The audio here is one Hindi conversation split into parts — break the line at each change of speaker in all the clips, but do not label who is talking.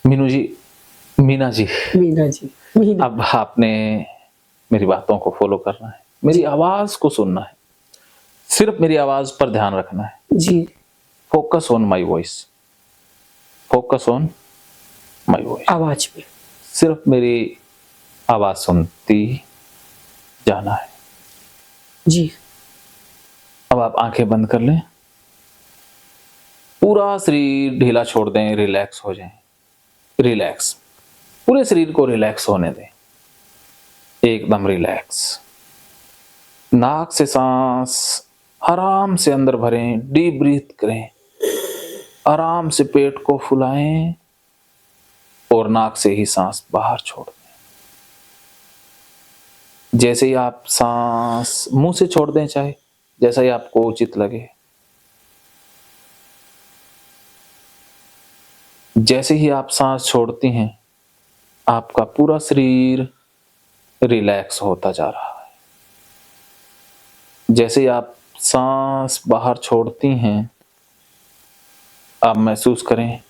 मीनू जी, मीना जी,
मीना जी, मीना।
अब आपने मेरी बातों को फ़ॉलो करना है, मेरी आवाज़ को सुनना है, सिर्फ़ मेरी आवाज़ पर ध्यान रखना है।
जी।
Focus on my voice, focus on my voice.
आवाज़ पे।
सिर्फ़ मेरी आवाज़ सुनती जाना है।
जी।
अब आप आँखें बंद कर लें। पूरा शरीर ढीला छोड़ दें, रिलैक्स हो जाएँ। रिलैक्स, पूरे शरीर को रिलैक्स होने दें, एकदम रिलैक्स। नाक से सांस आराम से अंदर भरें, डीप ब्रीथ करें, आराम से पेट को फुलाएं और नाक से ही सांस बाहर छोड़ दें। जैसे ही आप सांस मुंह से छोड़ दें, चाहे जैसा ही आपको उचित लगे। जैसे ही आप सांस छोड़ती हैं, आपका पूरा शरीर रिलैक्स होता जा रहा है। जैसे ही आप सांस बाहर छोड़ती हैं, आप महसूस करें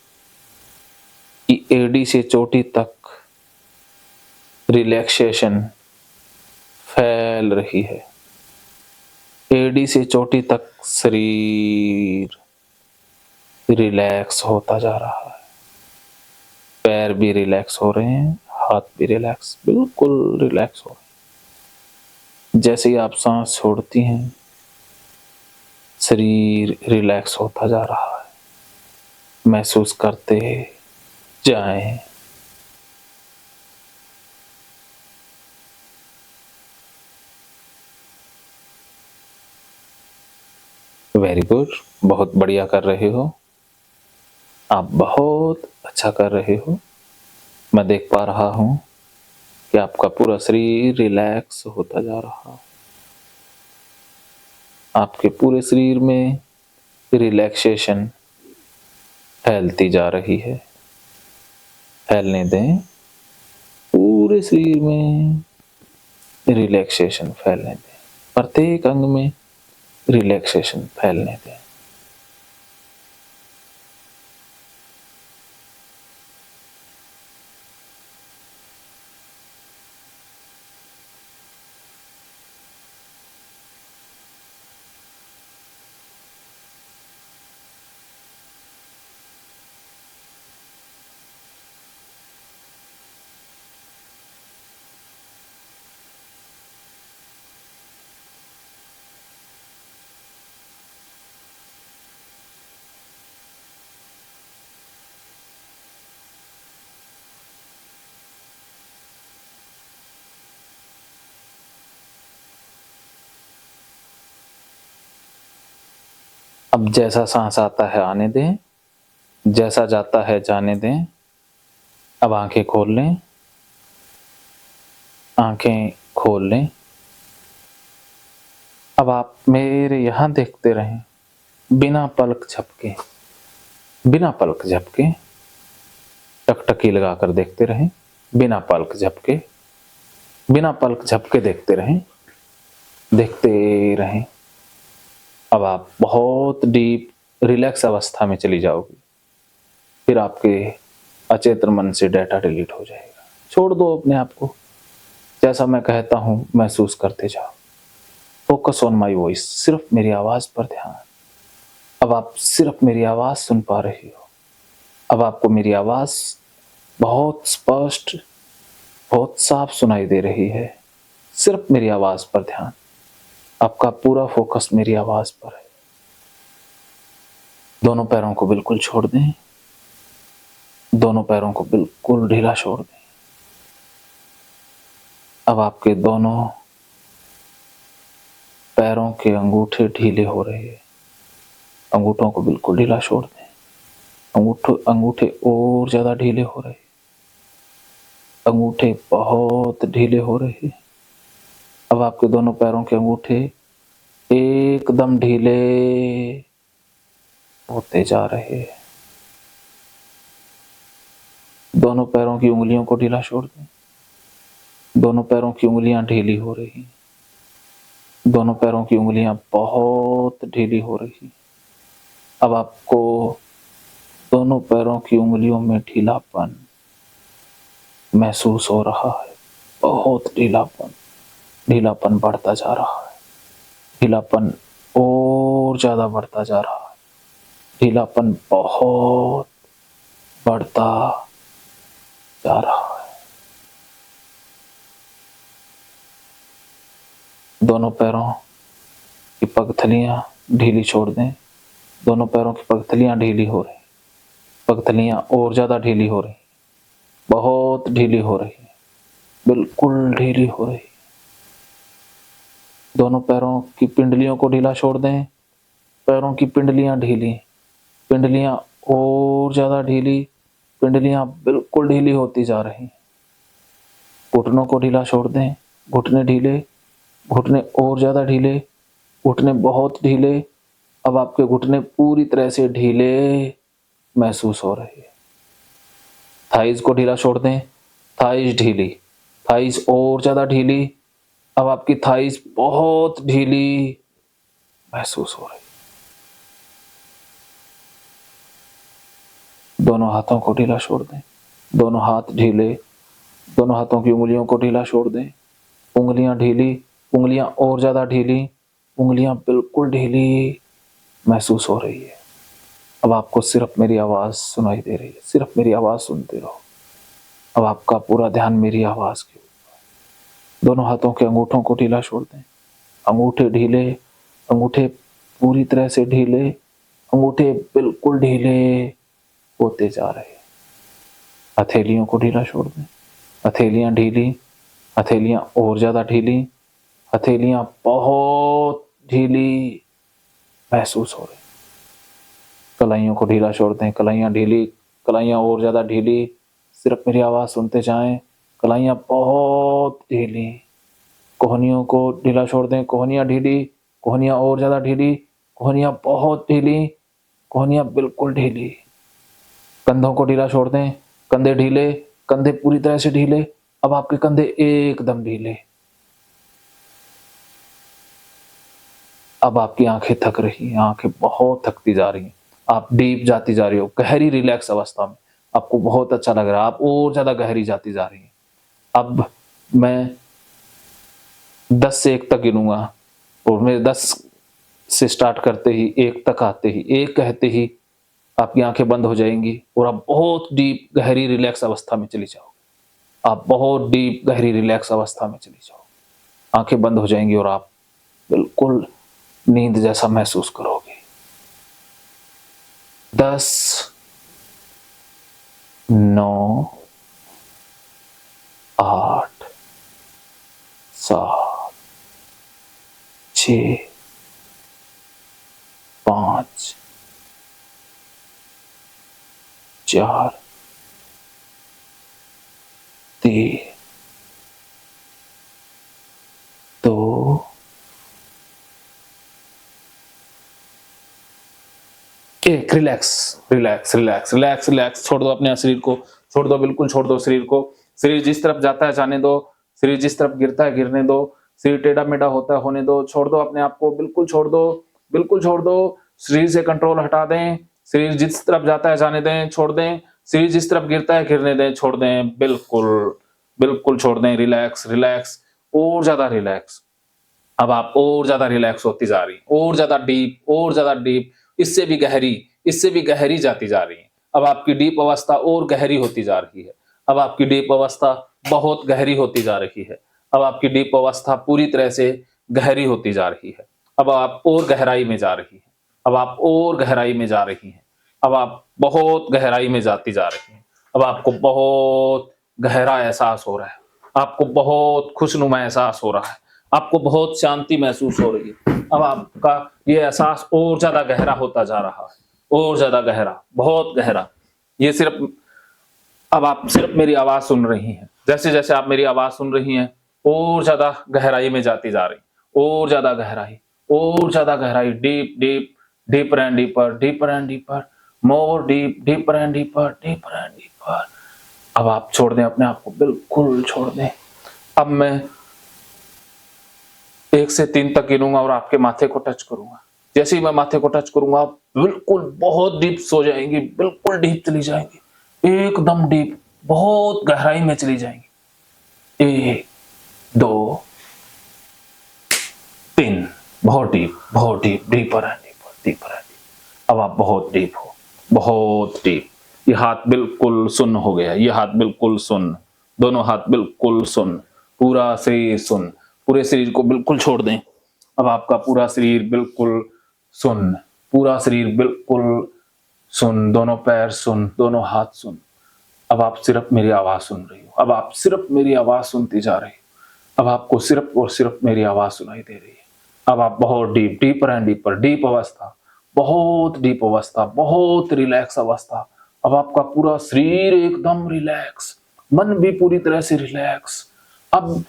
कि एड़ी से चोटी तक रिलैक्सेशन फैल रही है। एड़ी से चोटी तक शरीर रिलैक्स होता जा रहा है। पैर भी रिलैक्स हो रहे हैं, हाथ भी रिलैक्स, बिल्कुल रिलैक्स हो रहे हैं। जैसे ही आप सांस छोड़ती हैं, शरीर रिलैक्स होता जा रहा है। महसूस करते जाएं। वेरी गुड, बहुत बढ़िया कर रहे हो आप, बहुत अच्छा कर रहे हो। मैं देख पा रहा हूं कि आपका पूरा शरीर रिलैक्स होता जा रहा है। आपके पूरे शरीर में रिलैक्सेशन फैलती जा रही है। फैलने दें, पूरे शरीर में रिलैक्सेशन फैलने दें, प्रत्येक अंग में रिलैक्सेशन फैलने दें। अब जैसा सांस आता है आने दें, जैसा जाता है जाने दें। अब आंखें खोल लें, आंखें खोल लें। अब आप मेरे यहां देखते रहें, बिना पलक झपके, बिना पलक झपके, टकटकी लगाकर देखते रहें, बिना पलक झपके, बिना पलक झपके देखते रहें, देखते रहें। अब आप बहुत डीप रिलैक्स अवस्था में चली जाओगी। फिर आपके अचेतन मन से डाटा डिलीट हो जाएगा। छोड़ दो अपने आप को, जैसा मैं कहता हूं महसूस करते जाओ। फोकस ऑन माई वॉइस, सिर्फ मेरी आवाज पर ध्यान। अब आप सिर्फ मेरी आवाज सुन पा रही हो। अब आपको मेरी आवाज बहुत स्पष्ट, बहुत साफ सुनाई दे रही है। सिर्फ मेरी आवाज पर ध्यान। आपका पूरा फोकस मेरी आवाज पर है। दोनों पैरों को बिल्कुल छोड़ दें, दोनों पैरों को बिल्कुल ढीला छोड़ दें। अब आपके दोनों पैरों के अंगूठे ढीले हो रहे हैं। अंगूठों को बिल्कुल ढीला छोड़ दें। अंगूठे और ज्यादा ढीले हो रहे हैं। अंगूठे बहुत ढीले हो रहे हैं। अब आपके दोनों पैरों के अंगूठे एकदम ढीले होते जा रहे हैं। दोनों पैरों की उंगलियों को ढीला छोड़ दें। दोनों पैरों की उंगलियां ढीली हो रही। दोनों पैरों की उंगलियां बहुत ढीली हो रही। अब आपको दोनों पैरों की उंगलियों में ढीलापन महसूस हो रहा है। बहुत ढीलापन, ढीलापन बढ़ता जा रहा है। ढीलापन और ज्यादा बढ़ता जा रहा है। ढीलापन बहुत बढ़ता जा रहा है। दोनों पैरों की पगथलियां ढीली छोड़ दें। दोनों पैरों की पगथलियां ढीली हो रही, पगथलियां और ज्यादा ढीली हो रही, बहुत ढीली हो रही, बिल्कुल ढीली हो रही। दोनों पैरों की पिंडलियों को ढीला छोड़ दें। पैरों की पिंडलियां ढीली, पिंडलियां और ज्यादा ढीली, पिंडलियां बिल्कुल ढीली होती जा रही। घुटनों को ढीला छोड़ दें। घुटने ढीले, घुटने और ज्यादा ढीले, घुटने बहुत ढीले। अब आपके घुटने पूरी तरह से ढीले महसूस हो रहे हैं। थाइज को ढीला छोड़ दें। थाइज ढीली, थाइज और ज्यादा ढीली। अब आपकी थाइज बहुत ढीली महसूस हो रही। दोनों हाथों को ढीला छोड़ दें। दोनों हाथ ढीले, दोनों हाथों की उंगलियों को ढीला छोड़ दें। उंगलियां ढीली, उंगलियां और ज्यादा ढीली, उंगलियां बिल्कुल ढीली महसूस हो रही है। अब आपको सिर्फ मेरी आवाज सुनाई दे रही है। सिर्फ मेरी आवाज सुनते रहो। अब आपका पूरा ध्यान मेरी आवाज के ऊपर। दोनों हाथों के अंगूठों को ढीला छोड़ दें। अंगूठे ढीले, अंगूठे पूरी तरह से ढीले, अंगूठे बिल्कुल ढीले होते जा रहे हैं। हथेलियों को ढीला छोड़ दें। हथेलियां ढीली, हथेलियां और ज्यादा ढीली, हथेलियां बहुत ढीली महसूस हो रही। कलाइयों को ढीला छोड़ दें। कलाइयां ढीली, कलाइयां और ज्यादा ढीली। सिर्फ मेरी आवाज सुनते जाएं। कलाइयां बहुत ढीली। कोहनियों को ढीला छोड़ दें। कोहनियां ढीली, कोहनियां और ज्यादा ढीली, कोहनियां बहुत ढीली, कोहनियां बिल्कुल ढीली। कंधों को ढीला छोड़ दें। कंधे ढीले, कंधे पूरी तरह से ढीले। अब आपके कंधे एकदम ढीले। अब आपकी आंखें थक रही हैं। आंखें बहुत थकती जा रही हैं। आप डीप जाती जा रही हो, गहरी रिलैक्स अवस्था में। आपको बहुत अच्छा लग रहा है। आप और ज्यादा गहरी जाती जा रही हैं। अब मैं 10 से 1 तक गिनूंगा और मेरे 10 से स्टार्ट करते ही 1 तक आते ही, 1 कहते ही आपकी आंखें बंद हो जाएंगी और आप बहुत डीप गहरी रिलैक्स अवस्था में चली जाओगे। आप बहुत डीप गहरी रिलैक्स अवस्था में चली जाओगे। आंखें बंद हो जाएंगी और आप बिल्कुल नींद जैसा महसूस करोगे। 10, 9, 8, 7, 6, 5, 4, 3, 2, 1। Relax, relax, relax, relax, relax. छोड़ दो अपने शरीर को, छोड़ दो, बिल्कुल छोड़ दो शरीर को। शरीर जिस तरफ जाता है जाने दो। शरीर जिस तरफ गिरता है गिरने दो। शरीर टेढ़ा मेढ़ा होता है होने दो। छोड़ दो अपने आप को, बिल्कुल छोड़ दो, बिल्कुल छोड़ दो। शरीर से कंट्रोल हटा दें। शरीर जिस तरफ जाता है जाने दें, छोड़ दें। शरीर जिस तरफ गिरता है गिरने दें, छोड़ दें। बिल्कुल, बिल्कुल छोड़ दें। रिलैक्स, रिलैक्स, और ज्यादा रिलैक्स। अब आप और ज्यादा रिलैक्स होती जा रही, और ज्यादा डीप, और ज्यादा डीप, इससे भी गहरी, इससे भी गहरी जाती जा रही है। अब आपकी डीप अवस्था और गहरी होती जा रही है। अब आपकी डीप अवस्था बहुत गहरी होती जा रही है। अब आपकी डीप अवस्था पूरी तरह से गहरी होती जा रही है। अब आप और गहराई में जा रही हैं। अब आप और गहराई में जा रही हैं। अब आप बहुत गहराई में जाती जा रही हैं। अब आपको बहुत गहरा एहसास हो रहा है। आपको बहुत खुशनुमा एहसास हो रहा है। आपको बहुत शांति महसूस हो रही है। अब आपका ये एहसास और ज्यादा गहरा होता जा रहा है, और ज्यादा गहरा, बहुत गहरा। ये सिर्फ, अब आप सिर्फ मेरी आवाज सुन रही हैं। जैसे जैसे आप मेरी आवाज सुन रही हैं, और ज्यादा गहराई में जाती जा रही, और ज्यादा गहराई, और ज्यादा गहराई। Deep, deep, deeper and deeper, deeper and deeper, more deep, deeper and deeper, deeper and deeper. अब आप छोड़ दें अपने आप को, बिल्कुल छोड़ दें। अब मैं 1 से 3 तक गिनूंगा और आपके माथे को टच करूंगा। जैसे ही मैं माथे को टच करूंगा, आप बिल्कुल बहुत डीप सो जाएंगी, बिल्कुल डीप चली जाएंगी, एकदम डीप, बहुत गहराई में चली जाएंगी। 1 2 3, बहुत डीप, बहुत deep, deeper and deeper, deeper and deeper. अब आप बहुत डीप हो, बहुत डीप। ये हाथ बिल्कुल सुन्न हो गया, ये हाथ बिल्कुल सुन्न, दोनों हाथ बिल्कुल सुन्न, पूरा शरीर सुन्न। पूरे शरीर को बिल्कुल छोड़ दें। अब आपका पूरा शरीर बिल्कुल सुन्न, पूरा शरीर बिल्कुल सुन्न, दोनों पैर सुन्न, दोनों हाथ सुन्न। अब आप सिर्फ मेरी आवाज सुन रही हो, अब आप सिर्फ मेरी आवाज सुनती जा रही हो। अब आपको सिर्फ और सिर्फ मेरी आवाज सुनाई दे रही है। अब आप बहुत deep, deeper and deeper, deep अवस्था, बहुत डीप अवस्था, बहुत रिलैक्स अवस्था। अब आपका पूरा शरीर एकदम रिलैक्स, मन भी पूरी तरह से रिलैक्स। अब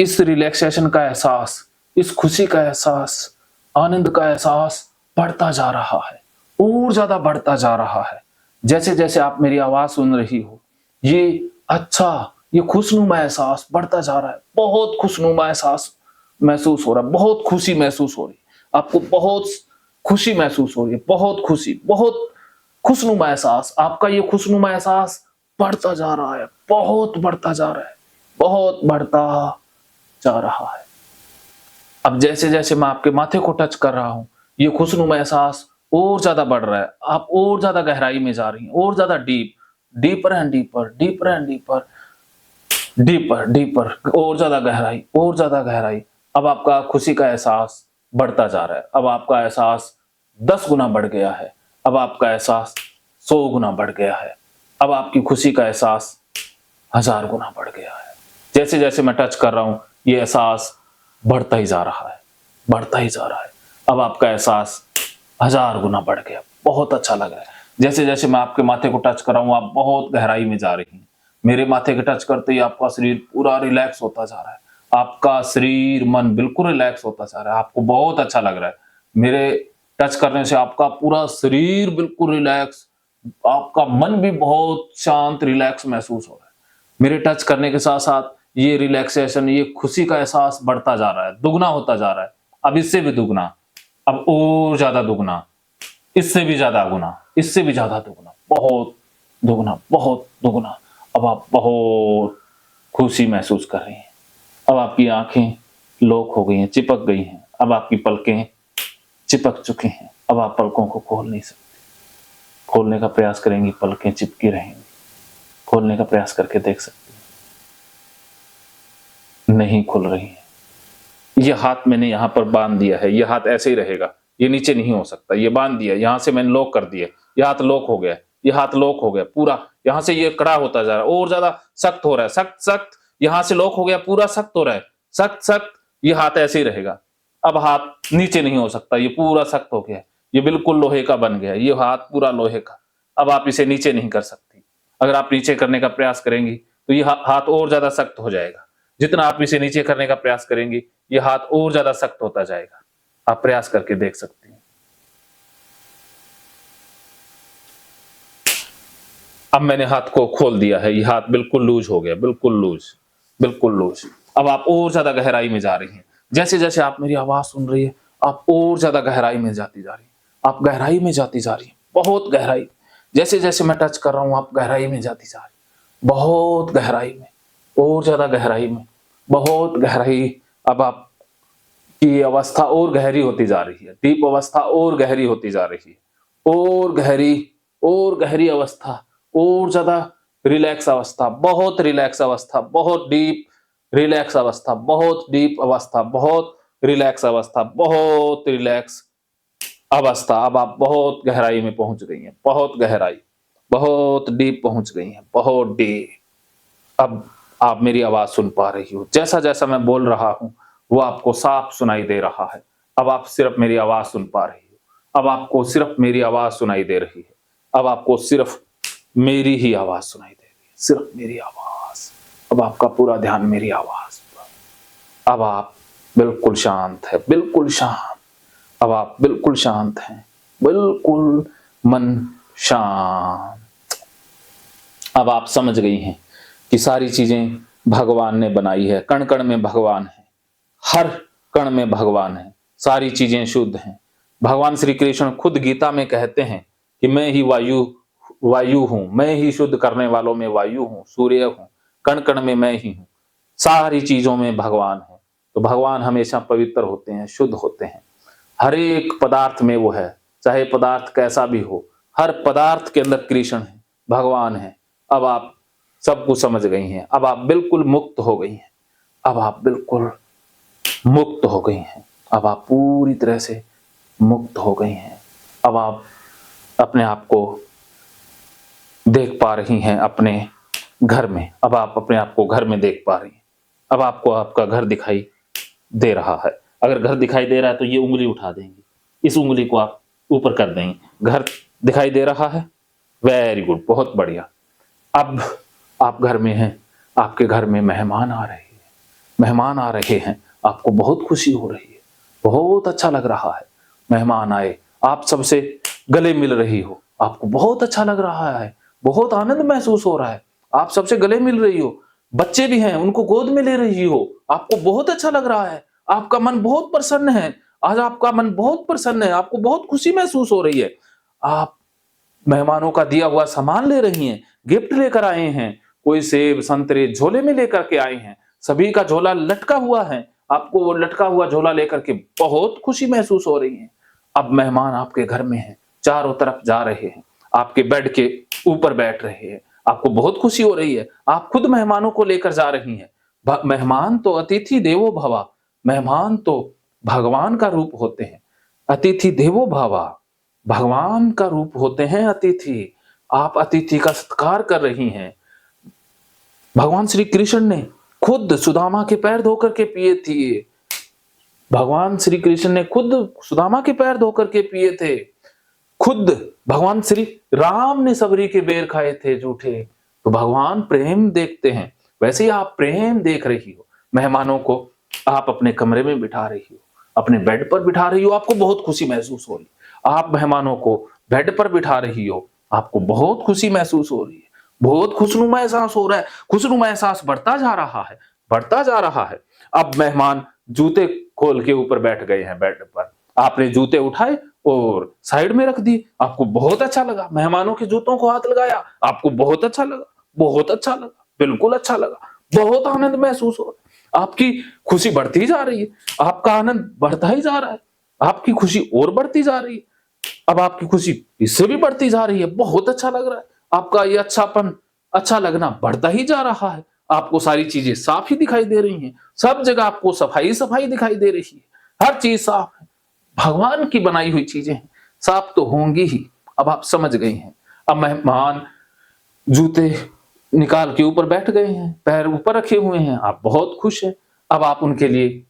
इस रिलैक्सेशन का एहसास, इस खुशी का एहसास, आनंद का एहसास बढ़ता जा रहा है, और ज्यादा बढ़ता जा रहा है। जैसे जैसे आप मेरी आवाज सुन रही हो, ये अच्छा, ये खुशनुमा एहसास बढ़ता जा रहा है। बहुत खुशनुमा एहसास महसूस हो रहा है, बहुत खुशी महसूस हो रही है, आपको बहुत खुशी महसूस हो रही है, बहुत खुशी, बहुत खुशनुमा एहसास। आपका ये खुशनुमा एहसास बढ़ता जा रहा है, बहुत बढ़ता जा रहा है, बहुत बढ़ता जा रहा है। अब जैसे जैसे मैं आपके माथे को टच कर रहा हूं, ये खुशनुमा एहसास और ज्यादा बढ़ रहा है। आप और ज्यादा गहराई में जा रही हैं, और ज्यादा deep, deeper and deeper, deeper and deeper, deeper deeper, और ज्यादा गहराई, और ज्यादा गहराई। अब आपका खुशी का एहसास बढ़ता जा रहा है। अब आपका एहसास 10 गुना बढ़ गया है। अब आपका एहसास 100 गुना बढ़ गया है। अब आपकी खुशी का एहसास 1000 गुना बढ़ गया है। जैसे जैसे मैं टच कर रहा हूं, ये एहसास बढ़ता ही जा रहा है, बढ़ता ही जा रहा है। अब आपका एहसास 1000 गुना बढ़ गया, बहुत अच्छा लग रहा है। जैसे जैसे मैं आपके माथे को टच कर रहा हूं, आप बहुत गहराई में जा रही हैं। मेरे माथे के टच करते ही आपका शरीर पूरा रिलैक्स होता जा रहा है। आपका शरीर मन बिल्कुल रिलैक्स होता जा रहा है, आपको बहुत अच्छा लग रहा है। मेरे टच करने से आपका पूरा शरीर बिल्कुल रिलैक्स, आपका मन भी बहुत शांत, रिलैक्स महसूस हो रहा है। मेरे टच करने के साथ साथ ये रिलैक्सेशन, ये खुशी का एहसास बढ़ता जा रहा है, दुगना होता जा रहा है। अब इससे भी दुगना, अब और ज्यादा दुगना, इससे भी ज्यादा गुना, इससे भी ज्यादा दुगना, बहुत दुगना, बहुत दुगना। अब आप बहुत खुशी महसूस कर रही हैं। अब आपकी आंखें लॉक हो गई हैं, चिपक गई हैं। अब आपकी पलकें चिपक चुकी हैं। अब आप पलकों को खोल नहीं सकती। खोलने का प्रयास करेंगी, पलकें चिपकी रहेंगी। खोलने का प्रयास करके देख सकती हैं, नहीं खुल रही हैं। ये हाथ मैंने यहां पर बांध दिया है, ये हाथ ऐसे ही रहेगा, ये नीचे नहीं हो सकता। ये बांध दिया, यहां से मैंने लॉक कर दिया, ये हाथ लॉक हो गया, ये हाथ लॉक हो गया पूरा। यहां से ये कड़ा होता जा रहा है, और ज्यादा सख्त हो रहा है, सख्त सख्त। यहां से लॉक हो गया, पूरा सख्त हो रहा है, सख्त सख्त। ये हाथ ऐसे ही रहेगा। अब हाथ नीचे नहीं हो सकता, ये पूरा सख्त हो गया, ये बिल्कुल लोहे का बन गया, ये हाथ पूरा लोहे का। अब आप इसे नीचे नहीं कर सकती। अगर आप नीचे करने का प्रयास करेंगी तो ये हाथ और ज्यादा सख्त हो जाएगा। जितना आप इसे नीचे करने का प्रयास करेंगी, ये हाथ और ज्यादा सख्त होता जाएगा। आप प्रयास करके देख सकती हैं। अब मैंने हाथ को खोल दिया है, ये हाथ बिल्कुल लूज हो गया, बिल्कुल लूज, बिल्कुल लूज। अब आप और ज्यादा गहराई में जा रही हैं। जैसे जैसे आप मेरी आवाज सुन रही है, आप और ज्यादा गहराई में जाती जा रही हैं। आप गहराई में जाती जा रही हैं, बहुत गहराई। जैसे जैसे मैं टच कर रहा हूं, आप गहराई में जाती जा रही हैं, बहुत गहराई में, और ज्यादा गहराई में, बहुत गहराई। अब आप की अवस्था और गहरी होती जा रही है, डीप अवस्था और गहरी होती जा रही है, और गहरी, और गहरी अवस्था, और ज्यादा रिलैक्स अवस्था, बहुत रिलैक्स अवस्था, बहुत डीप रिलैक्स अवस्था, बहुत डीप अवस्था, बहुत रिलैक्स अवस्था, बहुत रिलैक्स अवस्था। अब आप बहुत गहराई में पहुंच गई हैं, बहुत गहराई, बहुत डीप पहुंच गई हैं, बहुत डीप। अब आप मेरी आवाज सुन पा रही हो, जैसा जैसा मैं बोल रहा हूं वो आपको साफ सुनाई दे रहा है। अब आप सिर्फ मेरी आवाज सुन पा रही हो, अब आपको सिर्फ मेरी आवाज सुनाई दे रही है, अब आपको सिर्फ मेरी ही आवाज सुनाई दे रही है, सिर्फ मेरी आवाज। अब आपका पूरा ध्यान मेरी आवाज पर। अब आप बिल्कुल शांत है, बिल्कुल शांत। अब आप बिल्कुल शांत हैं, बिल्कुल मन शांत। अब आप समझ गई हैं कि सारी चीजें भगवान ने बनाई है, कण कण में भगवान है, हर कण में भगवान है, सारी चीजें शुद्ध हैं। भगवान श्री कृष्ण खुद गीता में कहते हैं कि मैं ही वायु वायु हूं, मैं ही शुद्ध करने वालों में वायु हूं, सूर्य हूं, कण कण में मैं ही हूं, सारी चीजों में भगवान है। तो भगवान हमेशा पवित्र होते हैं, शुद्ध होते हैं। हर एक पदार्थ में वो है, चाहे पदार्थ कैसा भी हो, हर पदार्थ के अंदर कृष्ण है, भगवान है। अब आप सब कुछ समझ गई हैं, अब आप बिल्कुल मुक्त हो गई हैं, अब आप बिल्कुल मुक्त हो गई हैं, अब आप पूरी तरह से मुक्त हो गई हैं। अब आप अपने आप को देख पा रही हैं अपने घर में, अब आप अपने आप को घर में देख पा रही हैं। अब आपको आपका घर दिखाई दे रहा है। अगर घर दिखाई दे रहा है तो ये उंगली उठा देंगे, इस उंगली को आप ऊपर कर देंगे, घर दिखाई दे रहा है। वेरी गुड, बहुत बढ़िया। अब आप घर में हैं, आपके घर में मेहमान आ रहे हैं, मेहमान आ रहे हैं, आपको बहुत खुशी हो रही है, बहुत अच्छा लग रहा है। मेहमान आए, आप सबसे गले मिल रही हो, आपको बहुत अच्छा लग रहा है, बहुत आनंद महसूस हो रहा है, आप सबसे गले मिल रही हो। बच्चे भी हैं, उनको गोद में ले रही हो, आपको बहुत अच्छा लग रहा है, आपका मन बहुत प्रसन्न है, आज आपका मन बहुत प्रसन्न है, आपको बहुत खुशी महसूस हो रही है। आप मेहमानों का दिया हुआ सामान ले रही हैं, गिफ्ट लेकर आए हैं, कोई सेब संतरे झोले में लेकर के आए हैं, सभी का झोला लटका हुआ है, आपको वो लटका हुआ झोला लेकर के बहुत खुशी महसूस हो रही है। अब मेहमान आपके घर में हैं, चारों तरफ जा रहे हैं, आपके बेड के ऊपर बैठ रहे हैं, आपको बहुत खुशी हो रही है, आप खुद मेहमानों को लेकर जा रही हैं। मेहमान तो अतिथि देवो भव, मेहमान तो भगवान का रूप होते हैं। अतिथि देवो भव, भगवान का रूप होते हैं अतिथि। आप अतिथि का सत्कार कर रही हैं। भगवान श्री कृष्ण ने खुद सुदामा के पैर धोकर के पिए थे, भगवान श्री कृष्ण ने खुद सुदामा के पैर धोकर के पिए थे, खुद भगवान श्री राम ने सबरी के बेर खाए थे जूठे। तो भगवान प्रेम देखते हैं, वैसे ही आप प्रेम देख रही हो। मेहमानों को आप अपने कमरे में बिठा रही हो, अपने बेड पर बिठा रही हो, आपको बहुत खुशी महसूस हो रही है। आप मेहमानों को बेड पर बिठा रही हो, आपको बहुत खुशी महसूस हो रही है, बहुत खुशनुमा एहसास हो रहा है, खुशनुमा एहसास बढ़ता जा रहा है, बढ़ता जा रहा है। अब मेहमान जूते खोल के ऊपर बैठ गए हैं बेड पर, आपने जूते उठाए और साइड में रख दिए, आपको बहुत अच्छा लगा। मेहमानों के जूतों को हाथ लगाया, आपको बहुत अच्छा लगा, बहुत अच्छा लगा, बिल्कुल अच्छा लगा, बहुत आनंद महसूस हो रहा है, आपकी खुशी बढ़ती जा रही है, आपका आनंद बढ़ता ही जा रहा है, आपकी खुशी और बढ़ती जा रही है। अब आपकी खुशी इससे भी बढ़ती जा रही है, बहुत अच्छा लग रहा है, आपका ये अच्छापन, अच्छा लगना बढ़ता ही जा रहा है। आपको सारी चीजें साफ ही दिखाई दे रही हैं, सब जगह आपको सफाई सफाई दिखाई दे रही है, हर चीज साफ है, भगवान की बनाई हुई चीजें हैं, साफ तो होंगी ही। अब आप समझ गई हैं। अब मेहमान जूते निकाल के ऊपर बैठ गए हैं, पैर ऊपर रखे हुए हैं, आप बहुत खुश हैं। अब आप उनके लिए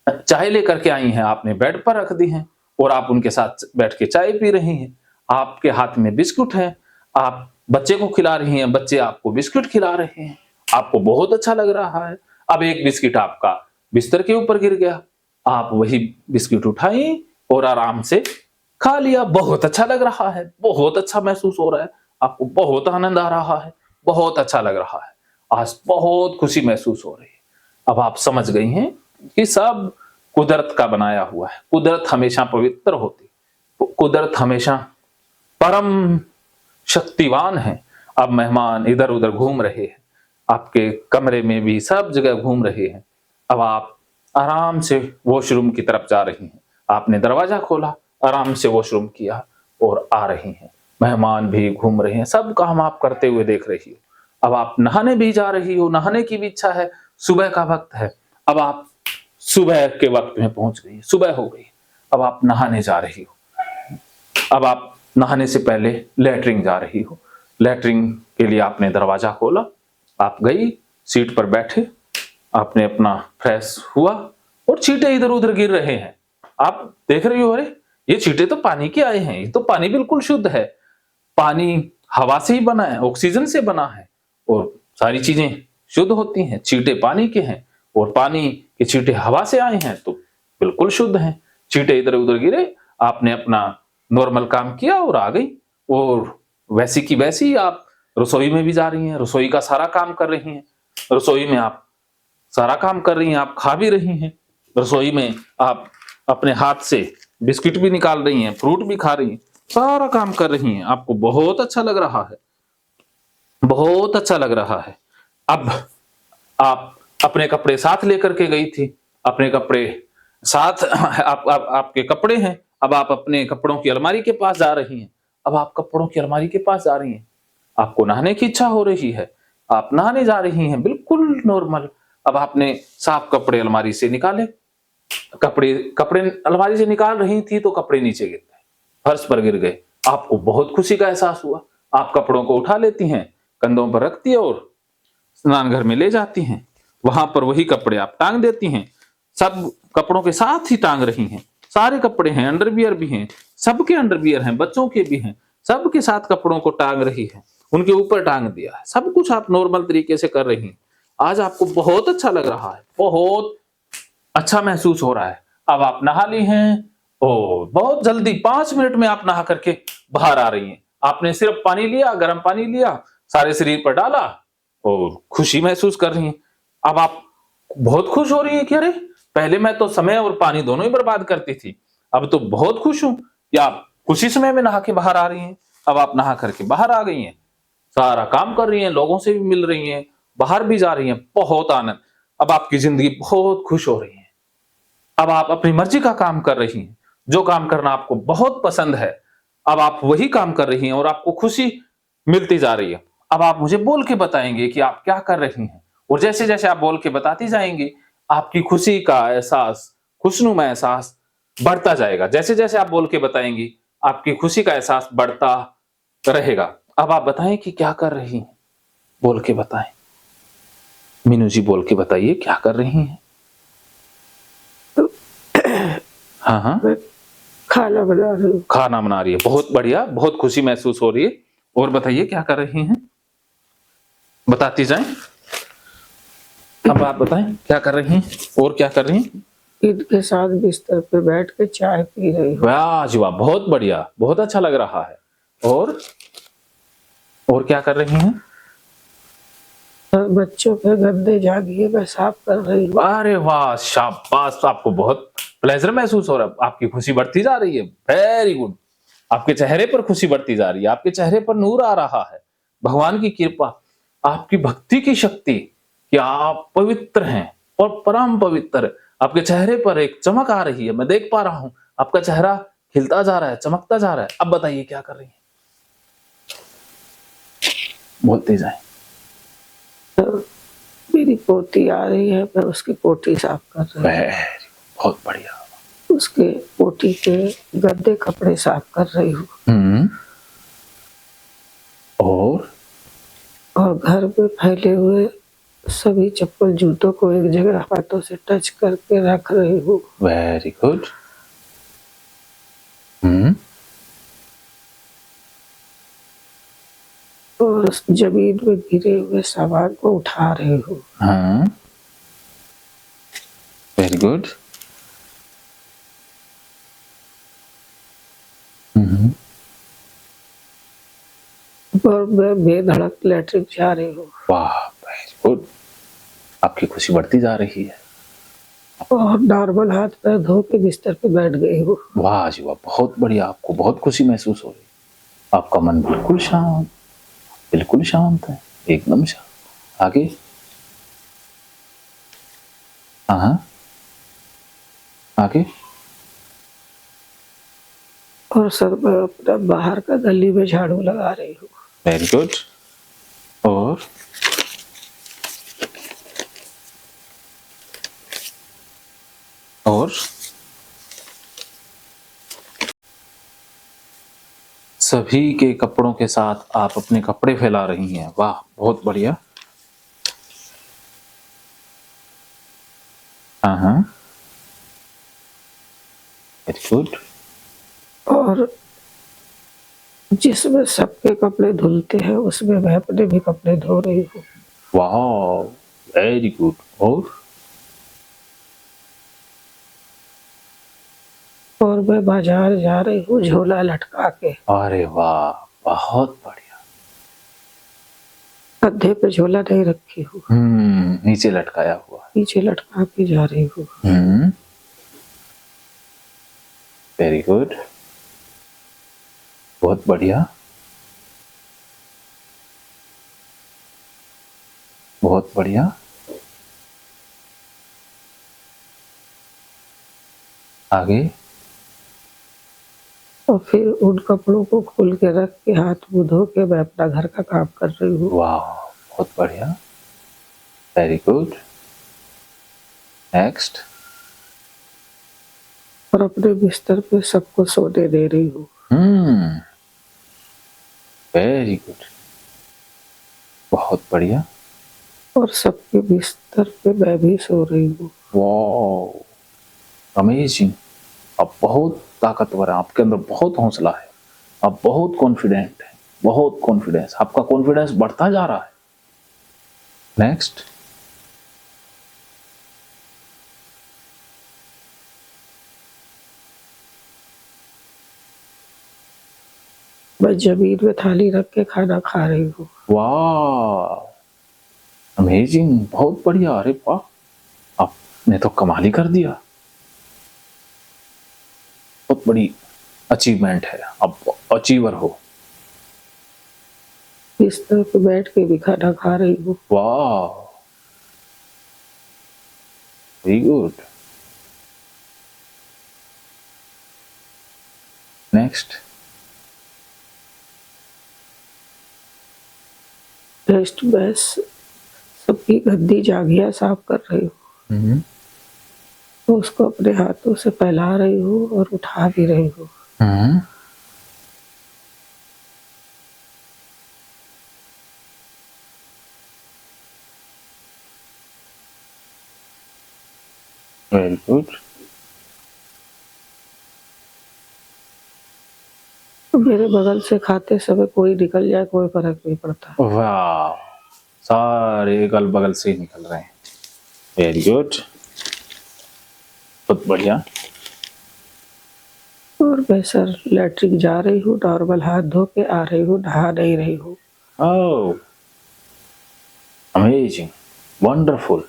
चाय लेकर के आई हैं, आपने बेड पर रख दी हैं और आप उनके साथ बैठ के चाय पी रही हैं। आपके हाथ में बिस्कुट है, आप बच्चे को खिला रही हैं, बच्चे आपको बिस्कुट खिला रहे हैं, आपको बहुत अच्छा लग रहा है। अब एक बिस्किट आपका बिस्तर के ऊपर गिर गया, आप वही बिस्किट उठाई और आराम से खा लिया, बहुत अच्छा लग रहा है, बहुत अच्छा महसूस हो रहा है, आपको बहुत आनंद आ रहा है, बहुत अच्छा लग रहा है, आज बहुत खुशी महसूस हो रही है। अब आप समझ गई हैं कि सब कुदरत का बनाया हुआ है, कुदरत हमेशा पवित्र होती, कुदरत हमेशा परम शक्तिवान है। अब मेहमान इधर उधर घूम रहे हैं, आपके कमरे में भी सब जगह घूम रहे हैं। अब आप आराम से वॉशरूम की तरफ जा रही हैं, आपने दरवाजा खोला, आराम से वॉशरूम किया और आ रही हैं। मेहमान भी घूम रहे हैं, सब काम आप करते हुए देख रही हो। अब आप नहाने भी जा रही हो, नहाने की भी इच्छा है, सुबह का वक्त है। अब आप सुबह के वक्त में पहुंच गई, सुबह हो गई, अब आप नहाने जा रही हो। अब आप नहाने से पहले लेटरिन जा रही हो, लेटरिन के लिए आपने दरवाजा खोला, आप गई, सीट पर बैठे, आपने अपना फ्रेश हुआ और छींटे इधर उधर गिर रहे हैं। आप देख रही हो, अरे ये छींटे तो पानी के आए हैं, ये तो पानी बिल्कुल शुद्ध है, पानी हवा से ही बना है, ऑक्सीजन से बना है और सारी चीजें शुद्ध होती हैं। छींटे पानी के हैं और पानी के छींटे हवा से आए हैं तो बिल्कुल शुद्ध हैं। छींटे इधर उधर गिरे, आपने अपना नॉर्मल काम किया और आ गई, और वैसी की वैसी आप रसोई में भी जा रही हैं, रसोई का सारा काम कर रही हैं, रसोई में आप सारा काम कर रही हैं, आप खा भी रही हैं, रसोई में आप अपने हाथ से बिस्किट भी निकाल रही हैं, फ्रूट भी खा रही हैं, सारा काम कर रही हैं, आपको बहुत अच्छा लग रहा है, बहुत अच्छा लग रहा है। अब आप अपने कपड़े साथ लेकर के गई थी, अपने कपड़े साथ आपके कपड़े हैं, अब आप अपने कपड़ों की अलमारी के पास जा रही हैं। अब आप कपड़ों की अलमारी के पास जा रही हैं, आपको नहाने की इच्छा हो रही है, आप नहाने जा रही हैं, बिल्कुल नॉर्मल। अब आपने साफ कपड़े अलमारी से निकाले, कपड़े कपड़े अलमारी से निकाल रही थी तो कपड़े नीचे गिर गए, फर्श पर गिर गए। आपको बहुत खुशी का एहसास हुआ, आप कपड़ों को उठा लेती हैं, कंधों पर रखती है और स्नान घर में ले जाती हैं। वहां पर वही कपड़े आप टांग देती हैं, सब कपड़ों के साथ ही टांग रही हैं, सारे कपड़े हैं, अंडरवियर भी हैं, सबके अंडरवियर हैं, बच्चों के भी हैं, सबके साथ कपड़ों को टांग रही है, उनके ऊपर टांग दिया है, सब कुछ आप नॉर्मल तरीके से कर रही हैं। आज आपको बहुत अच्छा लग रहा है, बहुत अच्छा महसूस हो रहा है। अब आप नहा ली हैं और बहुत जल्दी 5 मिनट में आप नहा करके बाहर आ रही हैं। आपने सिर्फ पानी लिया, गर्म पानी लिया, सारे शरीर पर डाला और खुशी महसूस कर रही हैं। अब आप बहुत खुश हो रही हैं कि अरे पहले मैं तो समय और पानी दोनों ही बर्बाद करती थी, अब तो बहुत खुश हूं। या आप कुछ ही समय में नहा के बाहर आ रही हैं, अब आप नहा करके बाहर आ गई हैं, सारा काम कर रही हैं, लोगों से भी मिल रही हैं, बाहर भी जा रही हैं, बहुत आनंद। अब आपकी जिंदगी बहुत खुश हो रही है। अब आप अपनी मर्जी का काम कर रही हैं, जो काम करना आपको बहुत पसंद है, अब आप वही काम कर रही हैं और आपको खुशी मिलती जा रही है। अब आप मुझे बोल के बताएंगे कि आप क्या कर रही हैं, और जैसे जैसे आप बोल के बताती जाएंगी, आपकी खुशी का एहसास, खुशनुमा एहसास बढ़ता जाएगा। जैसे जैसे आप बोल के बताएंगी, आपकी खुशी का एहसास बढ़ता रहेगा। अब आप बताएं कि क्या कर रही हैं, बोल के बताएं। मीनू जी बोल के बताइए क्या कर रही हैं। हाँ हाँ,
मैं खाना बना रही हूँ।
खाना बना रही है, बहुत बढ़िया, बहुत खुशी महसूस हो रही है। और बताइए क्या कर रही हैं, बताती जाएं। अब आप बताएं क्या कर रही हैं और क्या कर रही हैं।
इनके साथ बिस्तर पे बैठ के चाय पी रही हूँ।
वाह जी वाह, बहुत बढ़िया, बहुत अच्छा लग रहा है। और क्या कर रही हैं।
और बच्चों के गंदे जागिए मैं साफ कर रही हूँ।
अरे वाह, शाबाश, तो आपको बहुत प्लेजर महसूस हो रहा है, आपकी खुशी बढ़ती जा रही है, वेरी गुड। आपके चेहरे पर खुशी बढ़ती जा रही है, आपके चेहरे पर नूर आ रहा है, भगवान की कृपा, आपकी भक्ति की शक्ति कि आप पवित्र हैं और परम पवित्र। आपके चेहरे पर एक चमक आ रही है, मैं देख पा रहा हूं, आपका चेहरा खिलता जा रहा है, चमकता जा रहा है। अब बताइए क्या कर रही है, बोलते जाए।
तो मेरी पोती आ रही है, मैं उसकी पोटी साफ कर रही हूँ।
वेरी, बहुत बढ़िया।
उसके पोटी के गंदे कपड़े साफ कर रही हूँ। और घर में फैले हुए सभी चप्पल जूतों को एक जगह हाथों से टच करके रख रही हूँ।
Very good.
और उस जमीन में गिरे हुए सामान को उठा रही हूँ।
हाँ, वेरी गुड।
और मैं बेधड़क लेटरिन जा रही हूँ।
वाह, वेरी गुड, आपकी खुशी बढ़ती जा रही है।
और नॉर्मल हाथ पैर धो के बिस्तर पे बैठ गई हूँ।
वाह जी वाह, बहुत बढ़िया, आपको बहुत खुशी महसूस हो रही है। आपका मन बिल्कुल शांत है, एकदम शांत। आगे। हाँ, आगे।
और सर मैं अपना बाहर का गली में झाड़ू लगा रही हूँ।
Very good. और सभी के कपड़ों के साथ आप अपने कपड़े फैला रही हैं। वाह, बहुत बढ़िया। हाँ, वेरी गुड।
और जिसमें सबके कपड़े धुलते हैं उसमें मैं अपने भी कपड़े धो रही हूँ।
वाह, वेरी गुड।
और मैं बाजार जा रही हूँ झोला लटका के।
अरे वाह, बहुत बढ़िया।
कंधे पे झोला नहीं रखी हूँ,
नीचे लटकाया हुआ है।
नीचे लटका के जा रही हूँ।
Very good. बहुत बढ़िया, बहुत बढ़िया। आगे।
और फिर उन कपड़ों को खोल के रख के हाथ मुंह धो के मैं अपना घर का काम कर रही हूँ।
वाह, बहुत बढ़िया, वेरी गुड। नेक्स्ट।
और अपने बिस्तर पे सबको सोने दे रही हूँ।
वेरी गुड, बहुत बढ़िया।
और सबके बिस्तर पे मैं भी सो रही हूँ।
वाह, अमेजिंग। आप बहुत ताकतवर हैं, आपके अंदर बहुत हौसला है, आप बहुत कॉन्फिडेंट हैं, बहुत कॉन्फिडेंस, आपका कॉन्फिडेंस बढ़ता जा रहा है। नेक्स्ट।
मैं जमीन में थाली रख के खाना खा रही हूँ।
वाह, अमेजिंग, बहुत बढ़िया। अरे वाह, आपने तो कमाल ही कर दिया, बहुत बड़ी अचीवमेंट है, आप अचीवर हो।
बिस्तर पे बैठ के भी खाना खा रही हूँ।
वाह, वेरी गुड। नेक्स्ट।
रेस्ट बस सबकी गंदी जांघिया साफ कर रही हूँ। तो उसको अपने हाथों से फैला रही हूँ और उठा भी रही हूँ।
Very good.
मेरे बगल से खाते समय कोई निकल जाए कोई फर्क नहीं पड़ता।
वाह, सारे अगल बगल से ही निकल रहे हैं। वेरी गुड, बहुत बढ़िया।
और मैं सर लैट्रिन जा रही हूँ, नॉर्मल हाथ धो के आ रही हूँ, नहा नहीं रही हूँ।
ओह, अमेजिंग, वंडरफुल।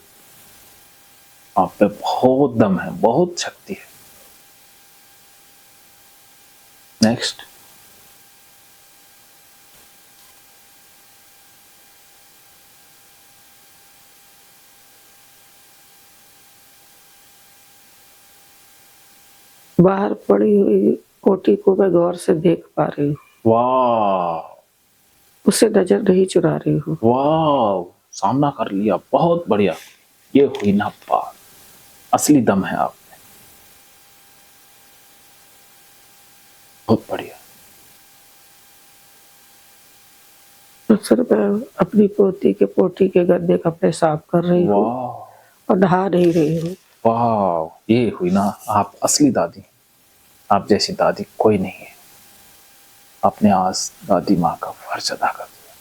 आप पे बहुत दम है, बहुत शक्ति है। नेक्स्ट।
बाहर पड़ी हुई कोटी को मैं गौर से देख पा रही हूँ।
वाह,
उससे नजर नहीं चुरा रही हूँ।
वाह, सामना कर लिया, बहुत बढ़िया। ये हुई ना बात, असली दम है आप में, बहुत बढ़िया।
तो सर मैं अपनी पोती के पोटी के गंदे कपड़े साफ कर रही हूँ
वाह,
और नहा नहीं रही हूँ।
वाह, ये हुई ना आप असली दादी। आप जैसी दादी कोई नहीं है, आपने आज दादी माँ का फर्ज अदा कर दिया।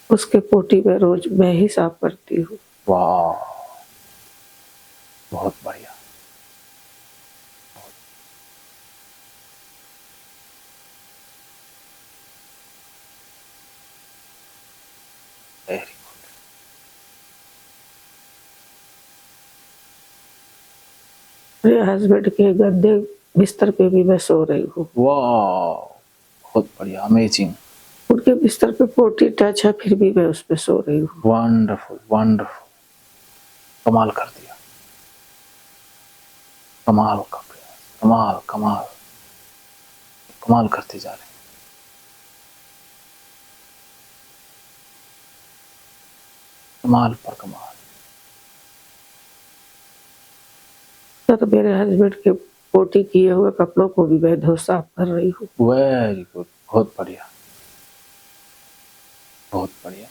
उसके पोटी में रोज मैं ही साफ करती हूँ।
वाह, बहुत बढ़िया। Very good.
मेरे हस्बैंड के गंदे बिस्तर पे भी मैं सो रही हूँ।
वाह, बहुत बढ़िया, अमेजिंग,
उनके बिस्तर पे पोटी टच है फिर भी मैं उस पे सो रही हूँ।
वंडरफुल, वंडरफुल, कमाल कर दिया, कमाल का प्रयास, कमाल कमाल कमाल करते जा रहे हैं। कमाल पर कमाल।
सर मेरे हस्बैंड के पोटी किए हुए कपड़ों को भी मैं धो साफ कर रही हूँ।
वेरी गुड, बहुत बढ़िया, बहुत बढ़िया।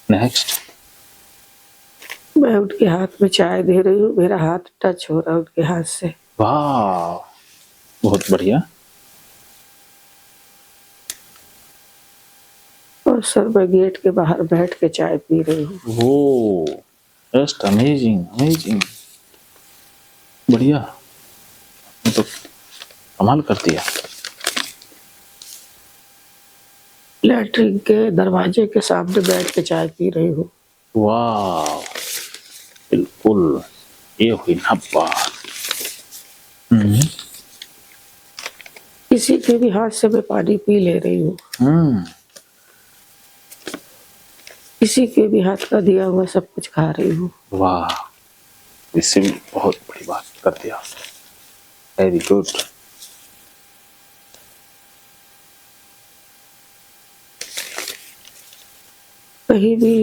नेक्स्ट।
मैं उनके हाथ में चाय दे रही हूँ, मेरा हाथ टच हो रहा है उनके हाथ से।
वाह, बहुत बढ़िया।
और सर मैं गेट के बाहर बैठ के चाय पी रही हूँ।
वो जस्ट अमेजिंग, अमेजिंग, बढ़िया, आपने तो कमाल कर दिया।
लैट्रिन के दरवाजे के सामने बैठ के चाय पी रही हूँ।
वाह, बिल्कुल, ये हुई ना बात।
किसी के भी हाथ से मैं पानी पी ले रही हूँ, किसी के भी हाथ का दिया हुआ सब कुछ खा रही हूँ।
वाह, इससे भी बहुत बड़ी बात कर दिया। Very good.
कहीं भी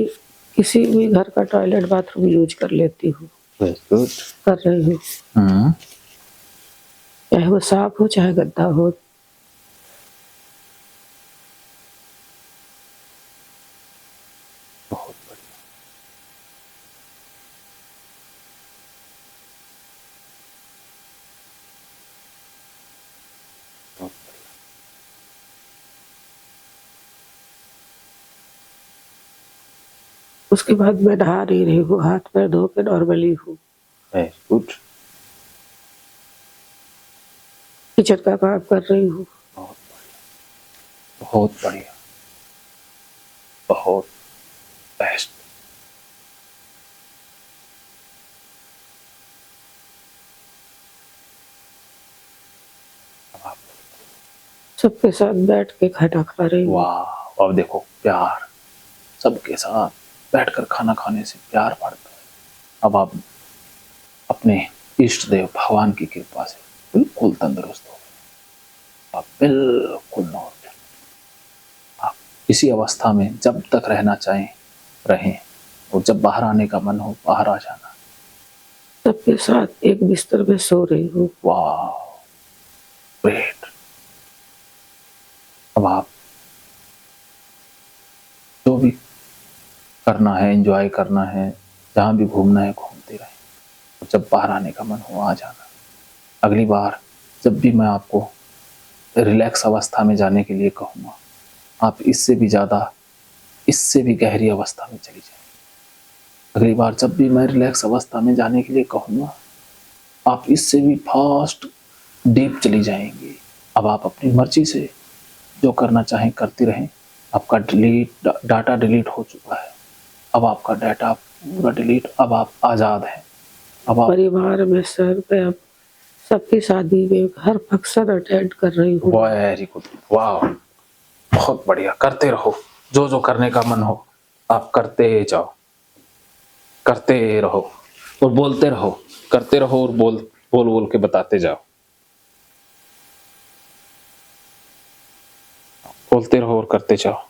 किसी भी घर का टॉयलेट बाथरूम यूज कर लेती हूँ,
वेरी गुड।
कर रही हूँ, चाहे वो साफ हो चाहे गंदा हो।
बहुत बढ़िया। बहुत बढ़िया।
उसके बाद मैं नहा नहीं रही हूँ, हाथ पैर धो के नॉर्मली हूँ।
Very good.
किचन का काम कर रही हूँ।
बहुत बढ़िया, बहुत बढ़िया, बहुत बेस्ट।
सबके साथ बैठ के खाना खा रही हूँ।
वाह, अब देखो प्यार, सबके साथ बैठकर खाना खाने से प्यार बढ़ता है। अब आप अपने इष्ट देव भगवान की कृपा से बिल्कुल तंदुरुस्त हो गए, आप बिल्कुल नॉर्मल। आप इसी अवस्था में जब तक रहना चाहें रहें, और जब बाहर आने का मन हो बाहर आ जाना।
सबके साथ एक बिस्तर में सो रही हूँ।
वाह, ग्रेट। अब आप जो भी करना है, एंजॉय करना है, जहाँ भी घूमना है घूमते रहें, जब बाहर आने का मन हो आ जाना। अगली बार जब भी मैं आपको रिलैक्स अवस्था में जाने के लिए कहूँगा, आप इससे भी ज़्यादा, इससे भी गहरी अवस्था में चली जाएं। अगली बार जब भी मैं रिलैक्स अवस्था में जाने के लिए कहूँगा, आप इससे भी फास्ट डीप चली जाएंगी। अब आप अपनी मर्जी से जो करना चाहें करती रहें। आपका डाटा डिलीट हो चुका है, अब आपका डाटा पूरा डिलीट, अब आप आज़ाद हैं। अब आप
परिवार में सर पे अब सबकी शादी में हर फंक्शन अटेंड कर रही हूँ।
वेरी गुड, वाह, बहुत बढ़िया। करते रहो, जो जो करने का मन हो आप करते जाओ, करते रहो और बोलते रहो, करते रहो और बोल बोल बोल के बताते जाओ, बोलते रहो और करते जाओ।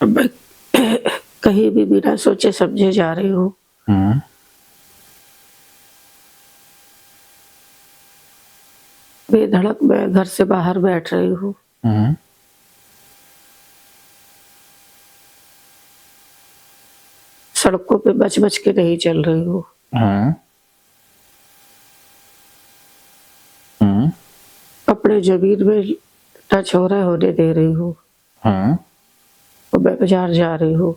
मैं कहीं भी बिना सोचे समझे जा रही हूँ। बेधड़क मैं घर से बाहर बैठ रही हूँ। सड़कों पे बच बच के नहीं चल रही हूँ। कपड़े जमीन में टच हो रहे होने दे रही हूँ। तो मैं बाजार जा रही हूँ।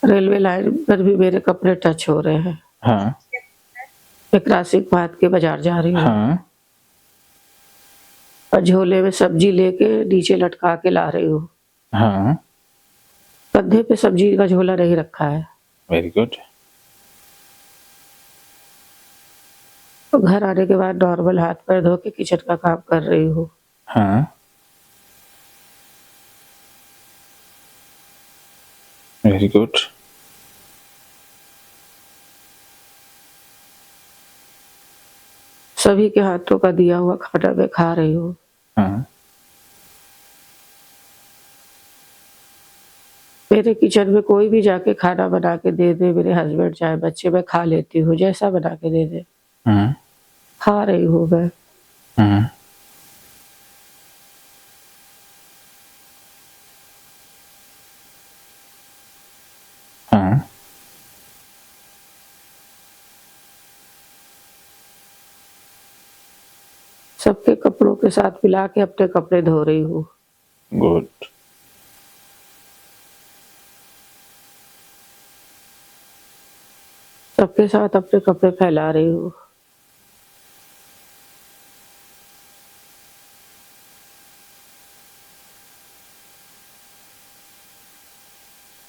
रेलवे लाइन पर भी मेरे कपड़े टच हो रहे हैं। मैं क्रॉसिंग बांध के बाजार जा रही हूँ। और झोले में सब्जी लेके नीचे लटका के ला रही हूँ। कंधे पे सब्जी का झोला नहीं रखा है।
Very good.
तो घर आने के बाद नॉर्मल हाथ पैर धो के किचन का काम कर रही हूँ।
Very good.
सभी के हाथों का दिया हुआ खाना मैं खा रही हूँ। मेरे किचन में कोई भी जाके खाना बना के दे दे, मेरे हस्बैंड चाहे बच्चे, मैं खा लेती हूँ, जैसा बना के दे दे खा रही हूँ मैं। सबके कपड़ों के साथ मिला के अपने कपड़े धो रही हूँ।
गुड।
सबके साथ अपने कपड़े फैला रही हूँ।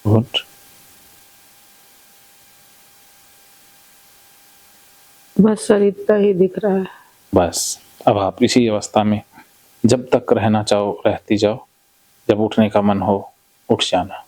गुड।
बस सर इतना ही दिख रहा है।
बस अब आप इसी अवस्था में जब तक रहना चाहो रहती जाओ, जब उठने का मन हो उठ जाना।